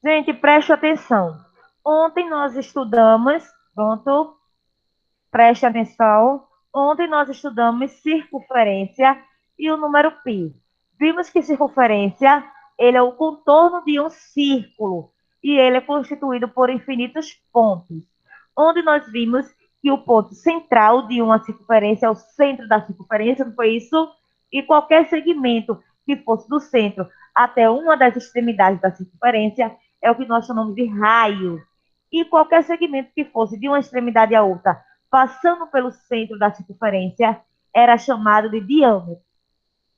Gente, preste atenção. Ontem nós estudamos, pronto, preste atenção. Ontem nós estudamos circunferência e o número π. Vimos que circunferência, ele é o contorno de um círculo e ele é constituído por infinitos pontos. Onde nós vimos que o ponto central de uma circunferência é o centro da circunferência, não foi isso? E qualquer segmento que fosse do centro até uma das extremidades da circunferência é o que nós chamamos de raio. E qualquer segmento que fosse de uma extremidade à outra, passando pelo centro da circunferência, era chamado de diâmetro.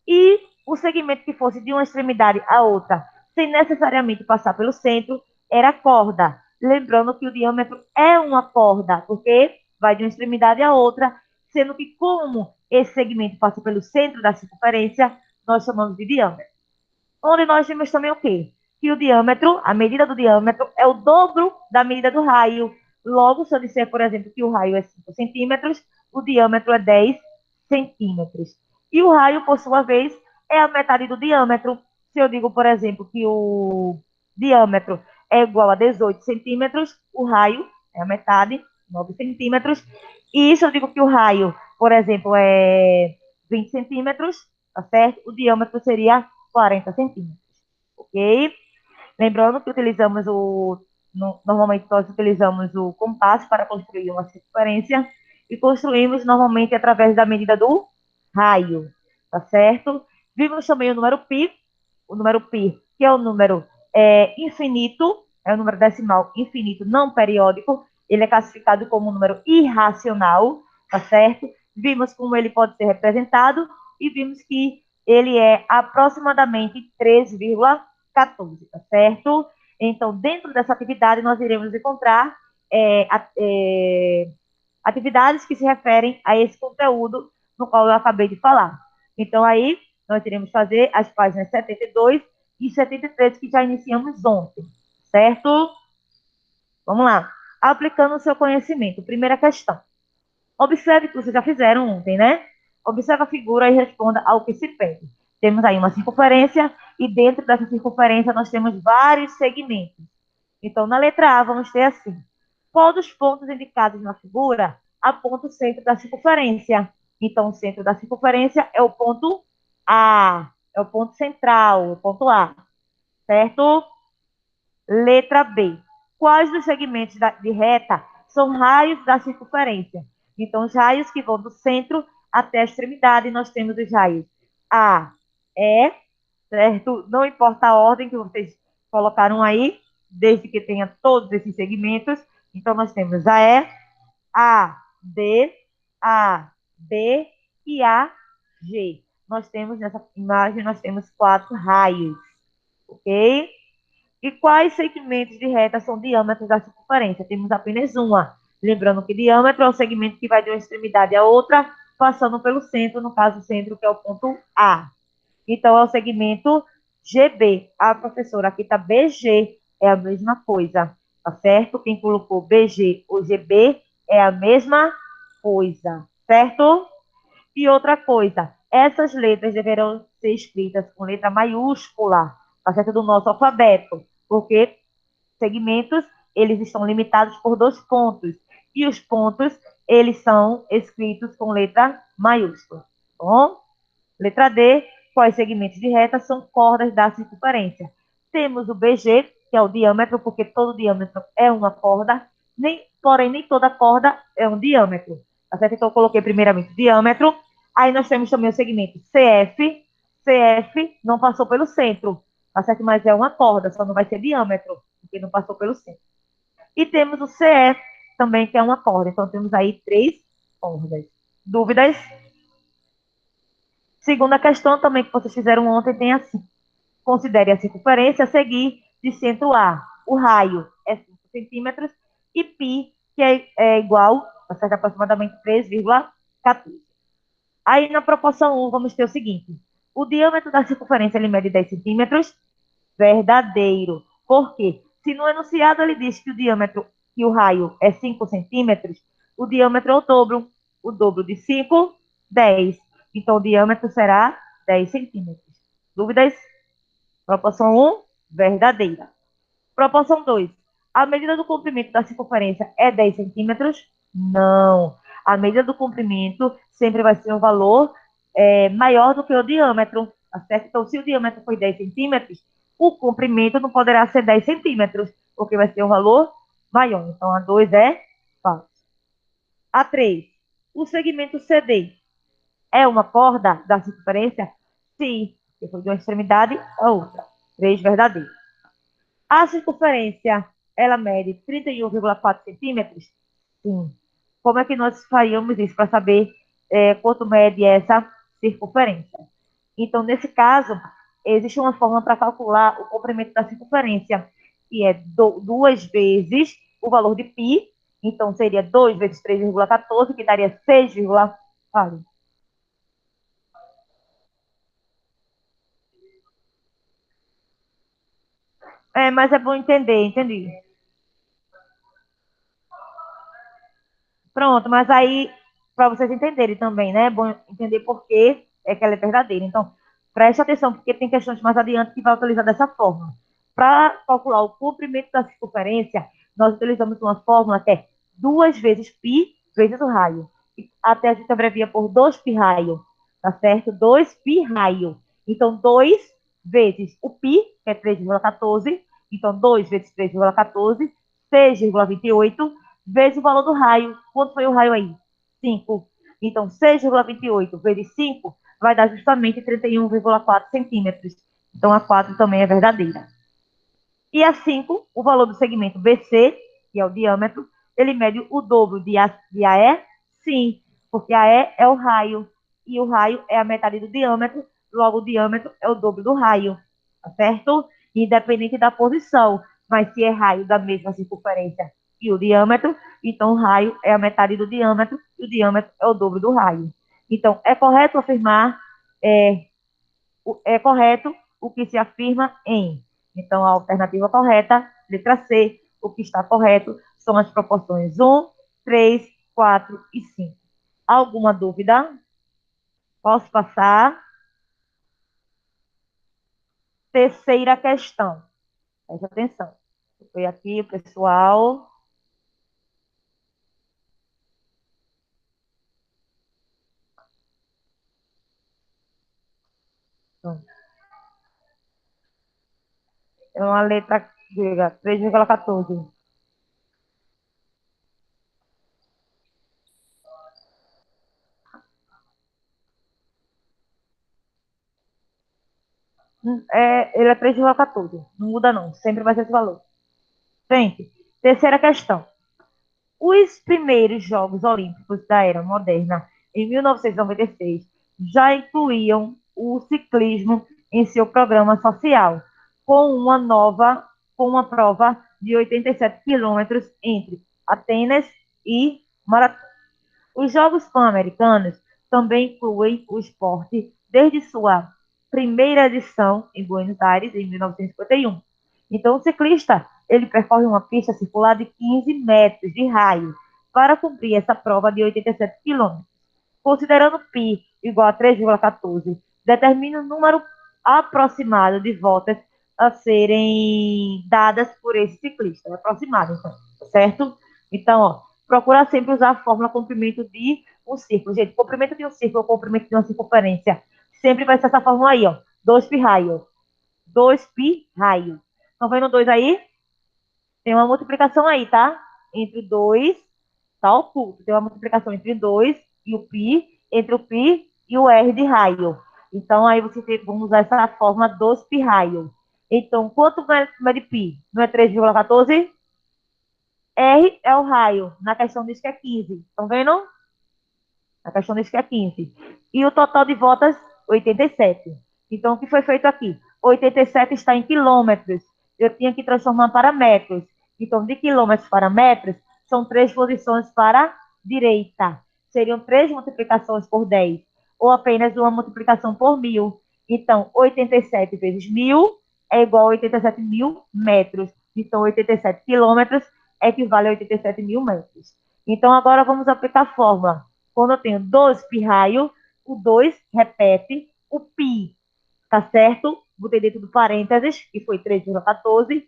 E o segmento que fosse de uma extremidade à outra, sem necessariamente passar pelo centro, era corda. Lembrando que o diâmetro é uma corda, porque vai de uma extremidade à outra, sendo que como esse segmento passa pelo centro da circunferência, nós chamamos de diâmetro. Onde nós vimos também o quê? Que o diâmetro, a medida do diâmetro, é o dobro da medida do raio. Logo, se eu disser, por exemplo, que o raio é 5 centímetros, o diâmetro é 10 centímetros. E o raio, por sua vez, é a metade do diâmetro. Se eu digo, por exemplo, que o diâmetro é igual a 18 centímetros, o raio é a metade, 9 centímetros. E se eu digo que o raio, por exemplo, é 20 centímetros, tá certo? O diâmetro seria 40 centímetros, ok? Lembrando que utilizamos normalmente nós utilizamos o compasso para construir uma circunferência e construímos normalmente através da medida do raio, tá certo? Vimos também o número π, que é o número infinito, é o número decimal infinito não periódico, ele é classificado como um número irracional, tá certo? Vimos como ele pode ser representado e vimos que ele é aproximadamente 3,14, tá certo? Então, dentro dessa atividade, nós iremos encontrar atividades que se referem a esse conteúdo no qual eu acabei de falar. Então, aí, nós iremos fazer as páginas 72 e 73 que já iniciamos ontem, certo? Vamos lá. Aplicando o seu conhecimento. Primeira questão. Observe que vocês já fizeram ontem, né? Observe a figura e responda ao que se pede. Temos aí uma circunferência e dentro dessa circunferência nós temos vários segmentos. Então, na letra A, vamos ter assim. Qual dos pontos indicados na figura aponta o centro da circunferência? Então, o centro da circunferência é o ponto A, é o ponto central, o ponto A, certo? Letra B. Quais dos segmentos de reta são raios da circunferência? Então, os raios que vão do centro até a extremidade, nós temos os raios A, E, certo? Não importa a ordem que vocês colocaram aí, desde que tenha todos esses segmentos. Então, nós temos a E, A, D, A, B e A, G. Nós temos nessa imagem, nós temos 4 raios, ok? E quais segmentos de reta são diâmetros da circunferência? Temos apenas uma. Lembrando que diâmetro é o segmento que vai de uma extremidade à outra, passando pelo centro, no caso, o centro que é o ponto A. Então, é o segmento GB. A professora aqui está BG, é a mesma coisa, tá certo? Quem colocou BG ou GB é a mesma coisa, certo? E outra coisa, essas letras deverão ser escritas com letra maiúscula, tá certo? Do nosso alfabeto, porque segmentos, eles estão limitados por 2 pontos. E os pontos, eles são escritos com letra maiúscula, tá bom? Letra D, quais segmentos de reta são cordas da circunferência? Temos o BG, que é o diâmetro, porque todo diâmetro é uma corda, porém nem toda corda é um diâmetro. Tá certo? Então eu coloquei primeiramente diâmetro, aí nós temos também o segmento CF, CF não passou pelo centro, tá certo? Mas é uma corda, só não vai ser diâmetro, porque não passou pelo centro. E temos o CF também, que é uma corda. Então temos aí 3 cordas. Dúvidas? Segunda questão também que vocês fizeram ontem tem assim. Considere a circunferência a seguir de centro A. O raio é 5 centímetros e π, que é igual, tá certo? Aproximadamente 3,14. Aí na proporção 1, vamos ter o seguinte. O diâmetro da circunferência ele mede 10 centímetros. Verdadeiro. Por quê? Se no enunciado ele diz que o diâmetro, que o raio é 5 centímetros, o diâmetro é o dobro de 5, 10. Então, o diâmetro será 10 centímetros. Dúvidas? Proporção 1, verdadeira. Proporção 2. A medida do comprimento da circunferência é 10 centímetros? Não. A medida do comprimento sempre vai ser um valor maior do que o diâmetro, tá certo? Então, se o diâmetro foi 10 centímetros, o comprimento não poderá ser 10 centímetros, porque vai ser um valor maior. Então, a 2 é falso. A 3. O segmento CD é uma corda da circunferência? Sim, porque foi de uma extremidade a outra. 3 verdadeiro. A circunferência, ela mede 31,4 centímetros? Sim. Como é que nós faríamos isso para saber quanto mede essa circunferência? Então, nesse caso, existe uma forma para calcular o comprimento da circunferência, que é 2 vezes o valor de π. Então, seria 2 vezes 3,14, que daria 6, vale. Mas é bom entender, entendi. Pronto, mas aí, para vocês entenderem também, né? É bom entender por que é que ela é verdadeira. Então, preste atenção, porque tem questões mais adiante que vai utilizar dessa forma. Para calcular o comprimento da circunferência, nós utilizamos uma fórmula que é 2 vezes π vezes o raio. E até a gente abrevia por 2π raio, tá certo? 2π raio. Então, 2 vezes o π, que é 3,14. Então, 2 vezes 3,14, 6,28 vezes o valor do raio. Quanto foi o raio aí? 5. Então, 6,28 vezes 5 vai dar justamente 31,4 centímetros. Então, a 4 também é verdadeira. E a 5, o valor do segmento BC, que é o diâmetro, ele mede o dobro de AE? Sim, porque AE é o raio, e o raio é a metade do diâmetro, logo o diâmetro é o dobro do raio, tá certo? Independente da posição, mas se é raio da mesma circunferência que o diâmetro, então o raio é a metade do diâmetro, e o diâmetro é o dobro do raio. Então, é correto afirmar é, é correto o que se afirma em. Então, a alternativa correta, letra C, o que está correto são as proporções 1, 3, 4 e 5. Alguma dúvida? Posso passar? Terceira questão. Preste atenção. Foi aqui, pessoal. É uma letra grega, 3,14. Ele é 3,14. Não muda, não. Sempre vai ser esse valor. Gente, terceira questão. Os primeiros Jogos Olímpicos da Era Moderna, em 1996, já incluíam o ciclismo em seu programa social, com com uma prova de 87 quilômetros entre Atenas e Maratona. Os Jogos Pan-Americanos também incluem o esporte desde sua primeira edição em Buenos Aires, em 1951. Então, o ciclista ele percorre uma pista circular de 15 metros de raio para cumprir essa prova de 87 quilômetros. Considerando π igual a 3,14, determina o número aproximado de voltas a serem dadas por esse ciclista. É aproximado, então, certo? Então, ó, procura sempre usar a fórmula comprimento de um círculo. Gente, comprimento de um círculo, comprimento de uma circunferência. Sempre vai ser essa fórmula aí, ó. 2π raio. 2π raio. Estão vendo 2 aí? Tem uma multiplicação aí, tá? Entre 2, tá oculto. Tem uma multiplicação entre 2 e o π, entre o π e o r de raio. Então, aí você tem, vamos usar essa fórmula 2π raio. Então, quanto é de π? Não é 3,14? R é o raio. Na questão diz que é 15. Estão vendo? Na questão diz que é 15. E o total de voltas, 87. Então, o que foi feito aqui? 87 está em quilômetros. Eu tinha que transformar para metros. Então, de quilômetros para metros, são 3 posições para a direita. Seriam 3 multiplicações por 10. Ou apenas uma multiplicação por 1.000. Então, 87 vezes 1.000 é igual a 87 mil metros. Então, 87 quilômetros equivale a 87 mil metros. Então, agora vamos aplicar a fórmula. Quando eu tenho 2 pi raio, o 2 repete o pi, tá certo? Botei dentro do parênteses, que foi 3,14,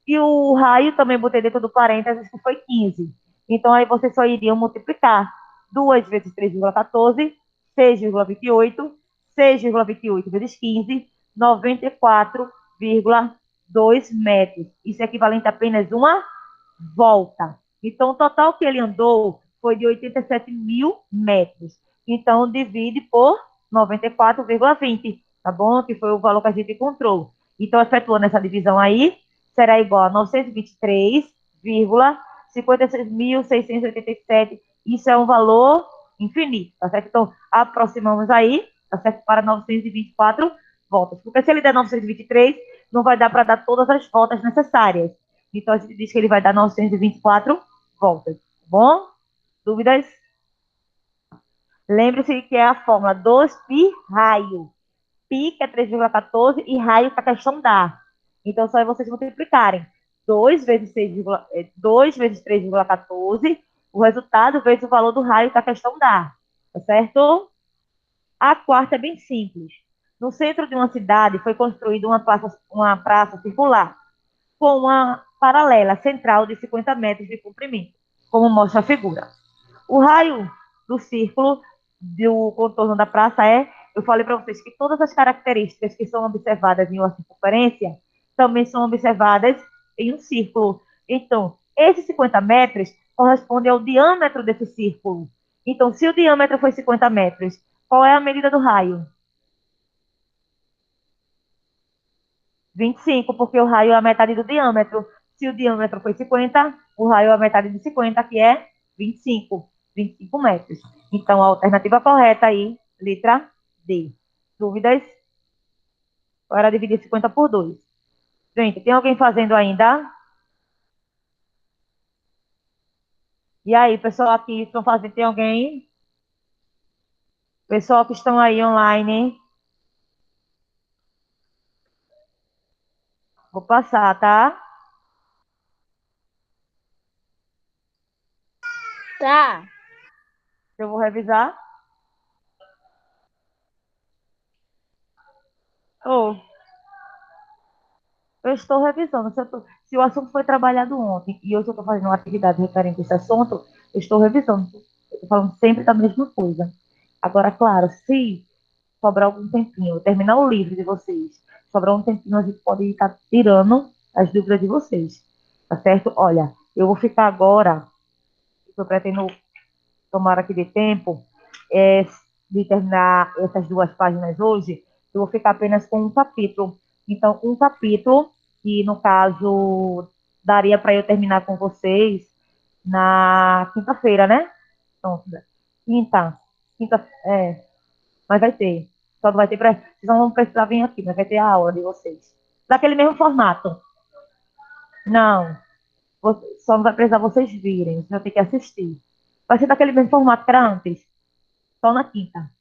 E o raio também botei dentro do parênteses, que foi 15. Então, aí vocês só iriam multiplicar 2 vezes 3,14, 6,28, 6,28 vezes 15, 94,2 metros. Isso é equivalente a apenas uma volta. Então, o total que ele andou foi de 87 mil metros. Então, divide por 94,20, tá bom? Que foi o valor que a gente encontrou. Então, efetuando essa divisão aí, será igual a 923,56.687. Isso é um valor infinito, tá certo? Então, aproximamos aí, tá certo? Para 924 voltas. Porque se ele der 923, não vai dar para dar todas as voltas necessárias. Então, a gente diz que ele vai dar 924 voltas. Tá bom? Dúvidas? Lembre-se que é a fórmula 2π raio. Pi, que é 3,14, e raio, que a questão dá. Então, só é vocês multiplicarem 2 vezes, 2 vezes 3,14, o resultado vezes o valor do raio que a questão dá. Tá certo? A quarta é bem simples. No centro de uma cidade foi construída uma praça circular com uma paralela central de 50 metros de comprimento, como mostra a figura. O raio do círculo do contorno da praça eu falei para vocês que todas as características que são observadas em uma circunferência também são observadas em um círculo. Então, esses 50 metros correspondem ao diâmetro desse círculo. Então, se o diâmetro foi 50 metros, qual é a medida do raio? 25, porque o raio é a metade do diâmetro. Se o diâmetro foi 50, o raio é a metade de 50, que é 25 metros. Então, a alternativa correta aí, letra D. Dúvidas? Agora dividir 50 por 2. Gente, tem alguém fazendo ainda? E aí, pessoal aqui estão fazendo, tem alguém? Pessoal que estão aí online, vou passar, tá? Tá. Eu vou revisar. Oh, eu estou revisando. Se o assunto foi trabalhado ontem e hoje eu estou fazendo uma atividade referente a esse assunto, eu estou revisando. Eu estou falando sempre da mesma coisa. Agora, claro, se sobrar algum tempinho, terminar o livro de vocês, sobrar um tempinho, a gente pode estar tirando as dúvidas de vocês. Tá certo? Olha, eu vou ficar agora, eu pretendo tomara que dê tempo, é, de terminar essas duas páginas hoje, eu vou ficar apenas com um capítulo. Então, um capítulo, que no caso daria para eu terminar com vocês na quinta-feira, né? Então, quinta, quinta, mas vai ter. Só não vai ter, vocês não vão precisar vir aqui, mas vai ter a aula de vocês. Daquele mesmo formato. Não, só não vai precisar vocês virem, vocês vão ter que assistir. Vai ser daquele mesmo formato que era antes, só na quinta,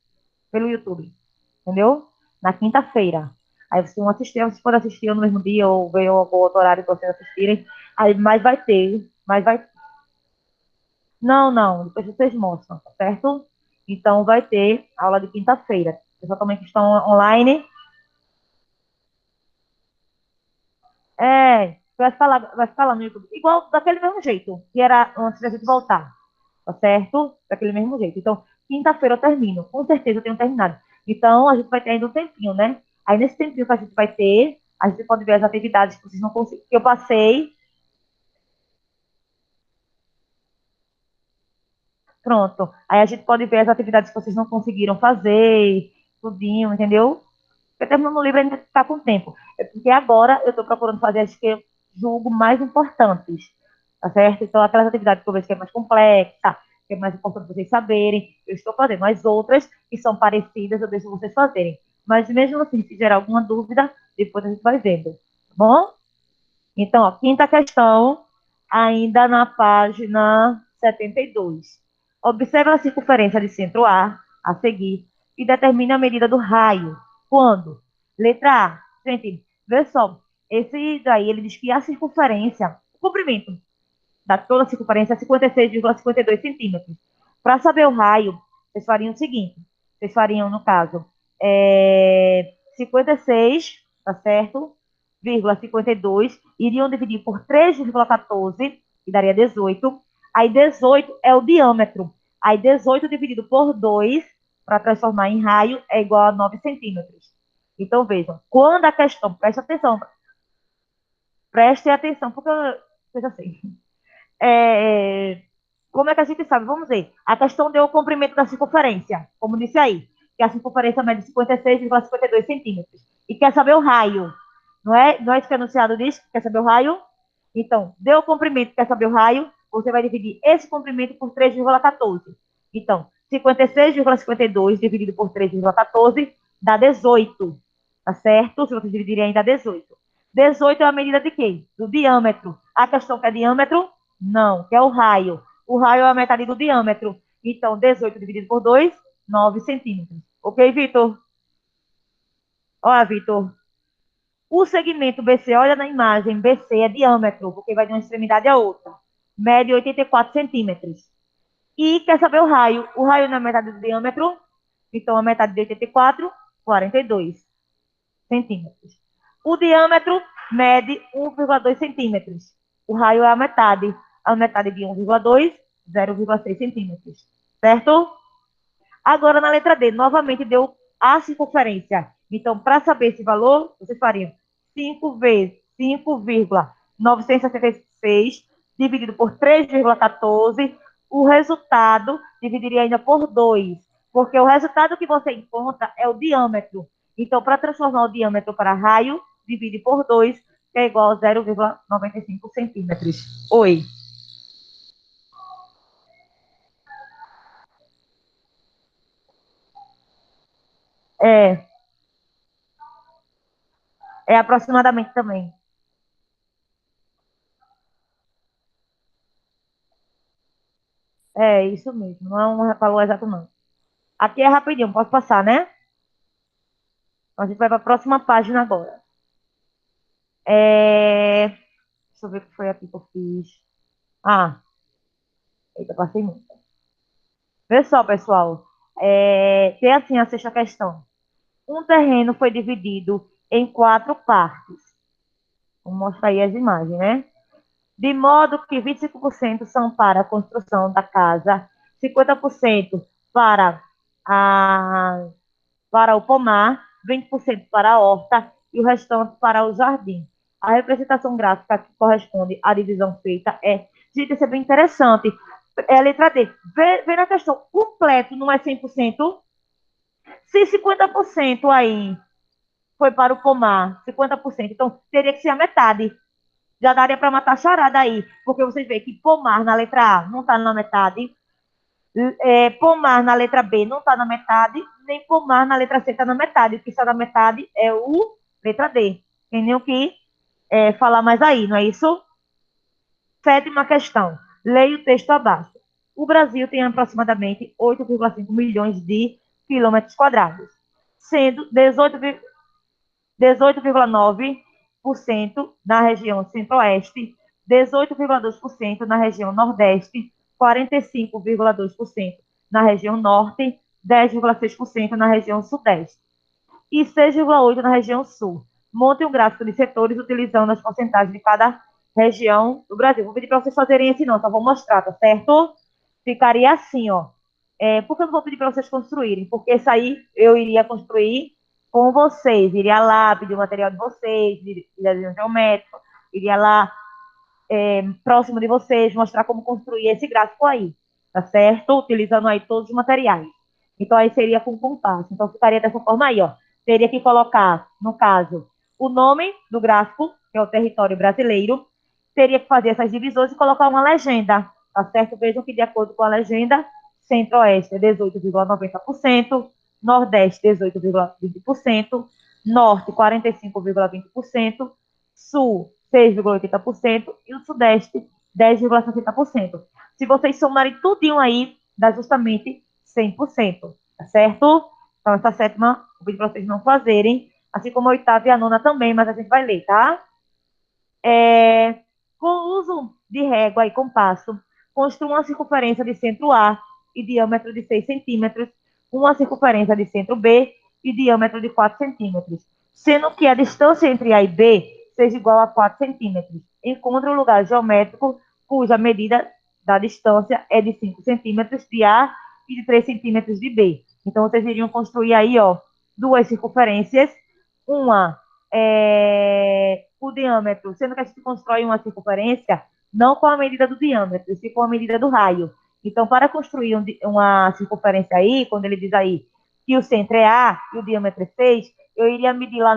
pelo YouTube, entendeu? Na quinta-feira. Aí vocês vão assistir, vocês podem assistir no mesmo dia ou ver algum outro horário para vocês assistirem. Aí, mas vai. Não, não, depois vocês mostram, tá certo? Então vai ter aula de quinta-feira. Pessoal também que estão online, vai ficar lá no YouTube. Igual daquele mesmo jeito, que era antes da gente voltar, tá certo? Daquele mesmo jeito. Então, quinta-feira eu termino, com certeza eu tenho terminado. Então, a gente vai ter ainda um tempinho, né? Aí, nesse tempinho que a gente vai ter, a gente pode ver as atividades que vocês não conseguiram, que eu passei, pronto. Aí a gente pode ver as atividades que vocês não conseguiram fazer, tudinho, entendeu? Porque terminando o livro ainda está com tempo. É porque agora eu estou procurando fazer as que eu julgo mais importantes, tá certo? Então, aquelas atividades que eu vejo que é mais complexa, que é mais importante vocês saberem, eu estou fazendo. As outras que são parecidas, eu deixo vocês fazerem. Mas mesmo assim, se gerar alguma dúvida, depois a gente vai vendo, tá bom? Então, ó, quinta questão, ainda na página 72. Observe a circunferência de centro a seguir, e determine a medida do raio. Quando? Letra A. Gente, vê só. Esse daí, ele diz que a circunferência, o comprimento da toda a circunferência é 56,52 centímetros. Para saber o raio, vocês fariam o seguinte. Vocês fariam, no caso, 56, tá certo? 2,52, iriam dividir por 3,14, que daria 18. Aí 18 é o diâmetro. Aí 18 dividido por 2, para transformar em raio, é igual a 9 centímetros. Então, vejam, quando a questão, prestem atenção, porque eu seja assim. É, como é que a gente sabe? Vamos ver. A questão deu o comprimento da circunferência, como disse aí, que a circunferência mede 56,52 centímetros. E quer saber o raio. Não é isso que o enunciado diz? Quer saber o raio? Então, deu o comprimento, quer saber o raio? Você vai dividir esse comprimento por 3,14. Então, 56,52 dividido por 3,14 dá 18. Tá certo? Se você dividir ainda dá 18. 18 é a medida de quê? Do diâmetro. A questão que é diâmetro? Não, que é o raio. O raio é a metade do diâmetro. Então, 18 dividido por 2, 9 centímetros. Ok, Vitor? Olha, Vitor. O segmento BC, olha na imagem, BC é diâmetro, porque vai de uma extremidade à outra. Mede 84 centímetros. E quer saber o raio? O raio na metade do diâmetro, então a metade de 84, 42 centímetros. O diâmetro mede 1,2 centímetros. O raio é a metade de 1,2, 0,6 centímetros. Certo? Agora, na letra D, novamente deu a circunferência. Então, para saber esse valor, vocês fariam 5 vezes 5,966 dividido por 3,14. O resultado dividiria ainda por 2, porque o resultado que você encontra é o diâmetro. Então, para transformar o diâmetro para raio, divide por 2, que é igual a 0,95 centímetros. Oi. É, é aproximadamente também. É, isso mesmo. Não é um valor exato, não. Aqui é rapidinho, posso passar, né? Então, a gente vai para a próxima página agora. Deixa eu ver o que foi aqui que eu fiz. Ah, eita, passei muito. Vê só, pessoal. Tem assim a sexta questão. Um terreno foi dividido em quatro partes. Vou mostrar aí as imagens, né? De modo que 25% são para a construção da casa, 50% para a para o pomar, 20% para a horta e o restante para o jardim. A representação gráfica que corresponde à divisão feita é. Gente, isso é bem interessante. É a letra D. Vê na questão, completo não é 100%? Se 50% aí foi para o pomar, 50%, então teria que ser a metade. Já daria para matar a charada aí, porque vocês veem que pomar na letra A não está na metade, pomar na letra B não está na metade, nem pomar na letra C está na metade. O que está na metade é o letra D. Tem nem o que falar mais aí, não é isso? Sétima questão. Leia o texto abaixo. O Brasil tem aproximadamente 8,5 milhões de quilômetros quadrados, sendo 18,9% na região centro-oeste, 18,2% na região nordeste, 45,2% na região norte, 10,6% na região sudeste e 6,8% na região sul. Monte um gráfico de setores utilizando as porcentagens de cada região do Brasil. Vou pedir para vocês fazerem esse não, só vou mostrar, tá certo? Ficaria assim, ó. Por que eu não vou pedir para vocês construírem? Porque isso aí eu iria construir com vocês. Iria lá pedir o material de vocês, de desenho geométrico, iria lá próximo de vocês, mostrar como construir esse gráfico aí, tá certo? Utilizando aí todos os materiais. Então, aí seria com compasso. Então, ficaria dessa forma aí, ó. Teria que colocar, no caso, o nome do gráfico, que é o território brasileiro, teria que fazer essas divisões e colocar uma legenda, tá certo? Vejam que, de acordo com a legenda, Centro-Oeste é 18,90%, Nordeste 18,20%, Norte 45,20%, Sul 6,80% e o Sudeste 10,60%. Se vocês somarem tudinho aí, dá justamente 100%, tá certo? Então, essa sétima, eu pedi para vocês não fazerem, assim como a oitava e a nona também, mas a gente vai ler, tá? Com o uso de régua e compasso, construa uma circunferência de centro A e diâmetro de 6 centímetros, uma circunferência de centro B e diâmetro de 4 centímetros, sendo que a distância entre A e B seja igual a 4 centímetros. Encontre um lugar geométrico cuja medida da distância é de 5 centímetros de A e de 3 centímetros de B. Então, vocês iriam construir aí, ó, duas circunferências, uma o diâmetro, sendo que a gente constrói uma circunferência não com a medida do diâmetro, sim com a medida do raio. Então, para construir uma circunferência aí, quando ele diz aí que o centro é A e o diâmetro é 6, eu iria medir lá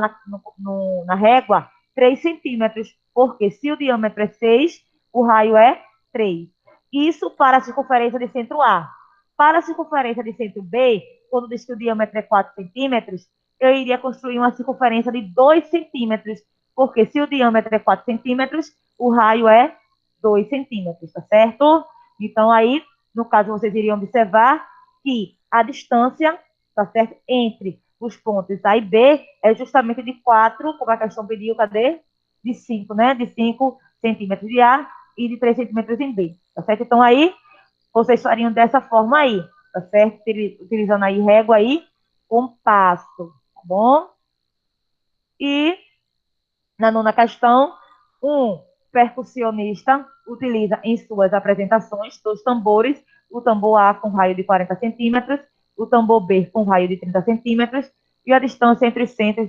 na régua 3 centímetros, porque se o diâmetro é 6, o raio é 3. Isso para a circunferência de centro A. Para a circunferência de centro B, quando diz que o diâmetro é 4 centímetros, eu iria construir uma circunferência de 2 centímetros, porque se o diâmetro é 4 centímetros, o raio é 2 centímetros, tá certo? Então, aí, no caso, vocês iriam observar que a distância, tá certo, entre os pontos A e B é justamente de 4, como a questão pediu, cadê? De 5, né? De 5 centímetros de A e de 3 centímetros em B, tá certo? Então, aí, vocês fariam dessa forma aí, tá certo? Utilizando aí régua aí, compasso, tá bom? E na nona questão, um percussionista utiliza em suas apresentações dois tambores, o tambor A com raio de 40 centímetros, o tambor B com raio de 30 centímetros, e a distância entre os centros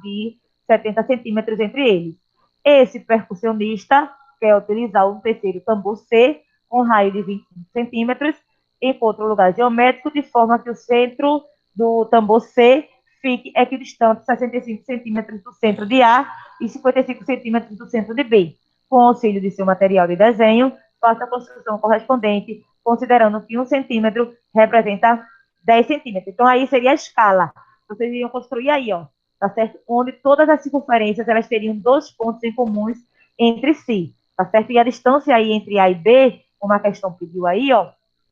de 70 centímetros entre eles. Esse percussionista quer utilizar um terceiro tambor C com raio de 25 centímetros, encontra um lugar geométrico de forma que o centro do tambor C fique equidistante 65 centímetros do centro de A e 55 centímetros do centro de B. Com auxílio de seu material de desenho, faça a construção correspondente, considerando que 1 centímetro representa 10 centímetros. Então, aí seria a escala. Vocês iriam construir aí, ó, tá certo? Onde todas as circunferências, elas teriam dois pontos em comuns entre si, tá certo? E a distância aí entre A e B, como a questão pediu aí, ó,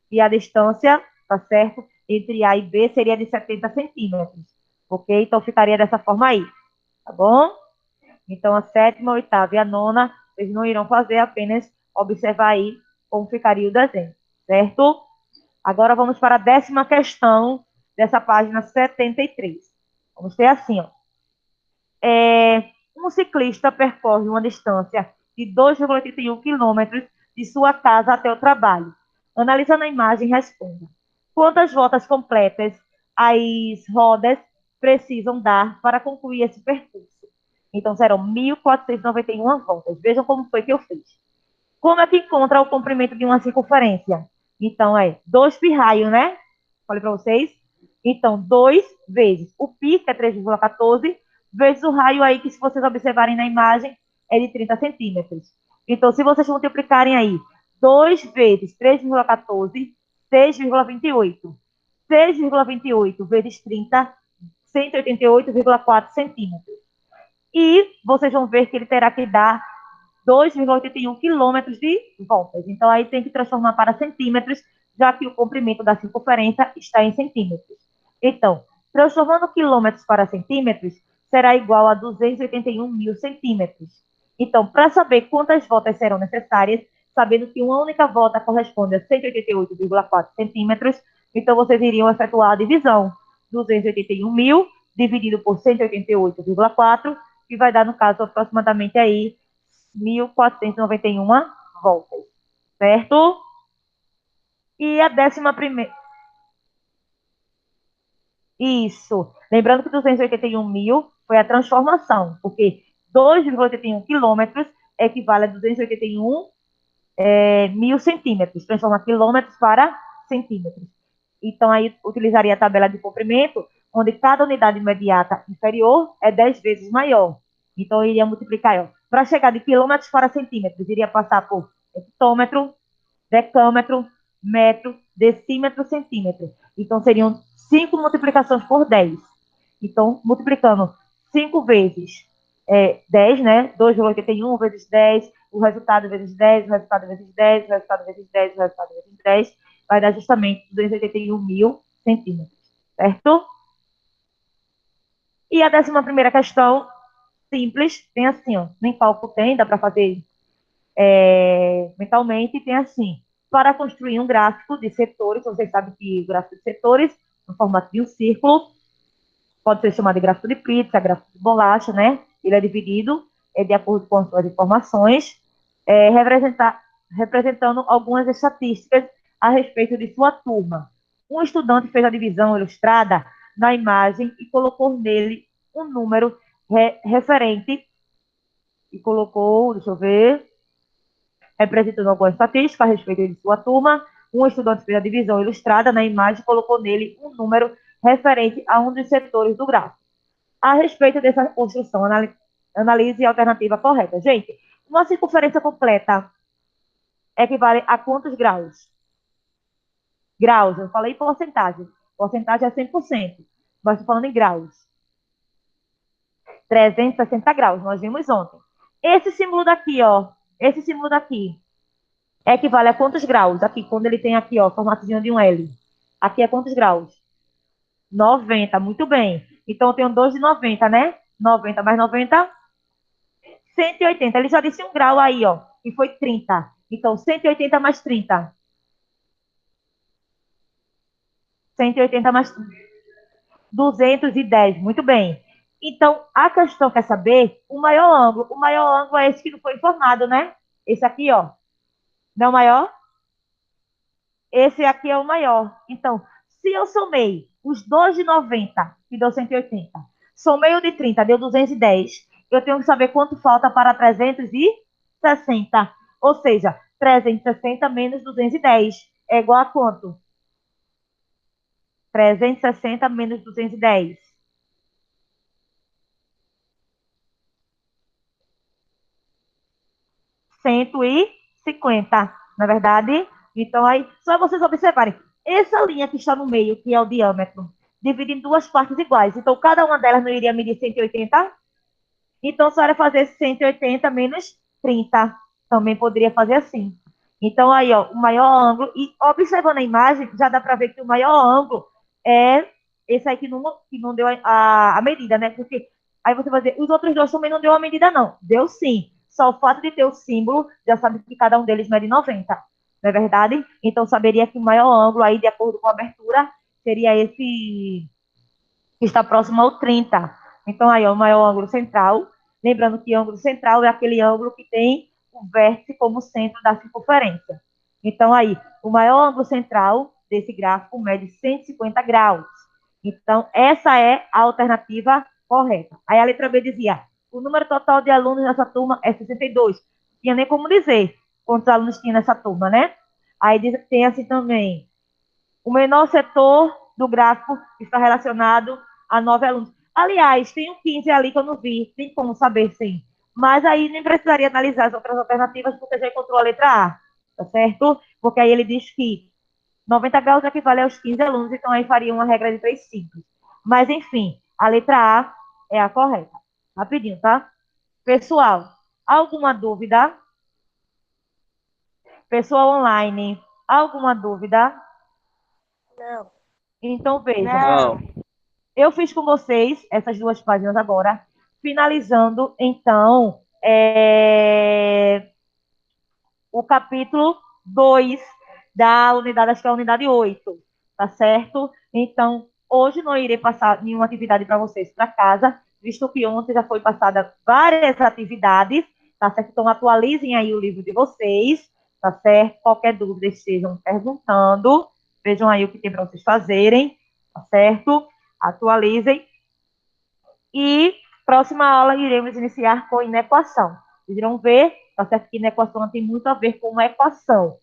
e a distância, tá certo? Entre A e B seria de 70 centímetros, ok? Então, ficaria dessa forma aí, tá bom? Então, a sétima, a oitava e a nona, vocês não irão fazer, apenas observar aí como ficaria o desenho, certo? Agora vamos para a décima questão dessa página 73. Vamos ter assim, ó. Um ciclista percorre uma distância de 2,81 quilômetros de sua casa até o trabalho. Analisando a imagem, responda. Quantas voltas completas as rodas precisam dar para concluir esse percurso? Então, serão 1.491 voltas. Vejam como foi que eu fiz. Como é que encontra o comprimento de uma circunferência? Então, é 2 pi raio, né? Falei para vocês. Então, 2 vezes o pi, que é 3,14, vezes o raio aí, que se vocês observarem na imagem, é de 30 centímetros. Então, se vocês multiplicarem aí 2 vezes 3,14, 6,28. 6,28 vezes 30, 188,4 centímetros. E vocês vão ver que ele terá que dar 2,81 quilômetros de voltas. Então, aí tem que transformar para centímetros, já que o comprimento da circunferência está em centímetros. Então, transformando quilômetros para centímetros, será igual a 281 mil centímetros. Então, para saber quantas voltas serão necessárias, sabendo que uma única volta corresponde a 188,4 centímetros, então vocês iriam efetuar a divisão. 281 mil dividido por 188,4, que vai dar, no caso, aproximadamente aí 1.491 voltas, certo? E a 11ª... Isso. Lembrando que 281 mil foi a transformação, porque 2,81 quilômetros equivale a 281 mil centímetros. Transforma quilômetros para centímetros. Então, aí utilizaria a tabela de comprimento, onde cada unidade imediata inferior é 10 vezes maior. Então, eu iria multiplicar, para chegar de quilômetros para centímetros, iria passar por hectômetro, decâmetro, metro, decímetro, centímetro. Então, seriam 5 multiplicações por 10. Então, multiplicando 5 vezes 10, né? 2,81 vezes 10, o resultado vezes 10, o resultado vezes 10, o resultado vezes 10, o resultado vezes 10, vai dar justamente 281 mil centímetros, certo? E a 11ª questão, simples, tem assim, ó, nem cálculo tem, dá para fazer mentalmente, tem assim, para construir um gráfico de setores, vocês sabem que o gráfico de setores, no formato de um círculo, pode ser chamado de gráfico de pizza, gráfico de bolacha, né? Ele é dividido de acordo com as suas informações, representando algumas estatísticas a respeito de sua turma. Um estudante fez a divisão ilustrada na imagem e colocou nele um número referente e colocou, deixa eu ver, representando alguma estatística a respeito de sua turma. Um estudante fez a divisão ilustrada na imagem e colocou nele um número referente a um dos setores do gráfico. A respeito dessa construção, analise a alternativa correta. Gente, uma circunferência completa equivale a quantos graus? Graus, eu falei porcentagem. Porcentagem é 100%, mas estou falando em graus. 360 graus, nós vimos ontem. Esse símbolo daqui, ó, esse símbolo daqui, equivale a quantos graus? Aqui, quando ele tem aqui, ó, formatozinho de um L. Aqui é quantos graus? 90, muito bem. Então, eu tenho 2 de 90, né? 90 mais 90, 180. Ele já disse um grau aí, ó, e foi 30. Então, 180 mais 30. 180 mais 210, muito bem. Então, a questão quer saber o maior ângulo. O maior ângulo é esse que não foi informado, né? Esse aqui, ó. Não é o maior? Esse aqui é o maior. Então, se eu somei os 2 de 90, que deu 180, somei o de 30, deu 210, eu tenho que saber quanto falta para 360. Ou seja, 360 menos 210 é igual a quanto? 360 menos 210. 150, na verdade. Então, aí, só vocês observarem. Essa linha que está no meio, que é o diâmetro, divide em duas partes iguais. Então, cada uma delas não iria medir 180? Então, só era fazer 180 menos 30. Também poderia fazer assim. Então, aí, ó, o maior ângulo. E observando a imagem, já dá para ver que o maior ângulo é esse aí que não deu a medida, né? Porque aí você vai dizer, os outros dois também não deu a medida, não. Deu sim. Só o fato de ter o símbolo, já sabe que cada um deles mede 90. Não é verdade? Então, saberia que o maior ângulo aí, de acordo com a abertura, seria esse que está próximo ao 30. Então, aí, ó, o maior ângulo central. Lembrando que ângulo central é aquele ângulo que tem o vértice como centro da circunferência. Então, aí, o maior ângulo central desse gráfico mede 150 graus. Então, essa é a alternativa correta. Aí a letra B dizia, o número total de alunos nessa turma é 62. Não tinha nem como dizer quantos alunos tinha nessa turma, né? Aí tem assim também, o menor setor do gráfico está relacionado a 9 alunos. Aliás, tem um 15 ali que eu não vi, tem como saber, sim. Mas aí nem precisaria analisar as outras alternativas, porque já encontrou a letra A, tá certo? Porque aí ele diz que 90 graus equivale aos 15 alunos, então aí faria uma regra de 3 simples. Mas, enfim, a letra A é a correta. Rapidinho, tá? Pessoal, alguma dúvida? Pessoal online, alguma dúvida? Não. Então, veja. Não. Eu fiz com vocês essas duas páginas agora, finalizando, então, o capítulo 2 da unidade, acho que é a unidade 8, tá certo? Então, hoje não irei passar nenhuma atividade para vocês para casa, visto que ontem já foi passada várias atividades, tá certo? Então, atualizem aí o livro de vocês, tá certo? Qualquer dúvida estejam perguntando, vejam aí o que tem para vocês fazerem, tá certo? Atualizem. E próxima aula iremos iniciar com inequação. Vocês irão ver, tá certo, que inequação tem muito a ver com uma equação.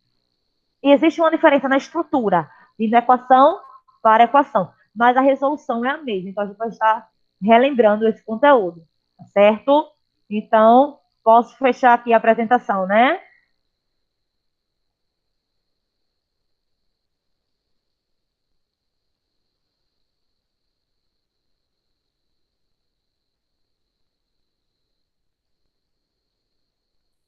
E existe uma diferença na estrutura de inequação para equação, mas a resolução é a mesma. Então, a gente vai estar relembrando esse conteúdo, tá certo? Então, posso fechar aqui a apresentação, né?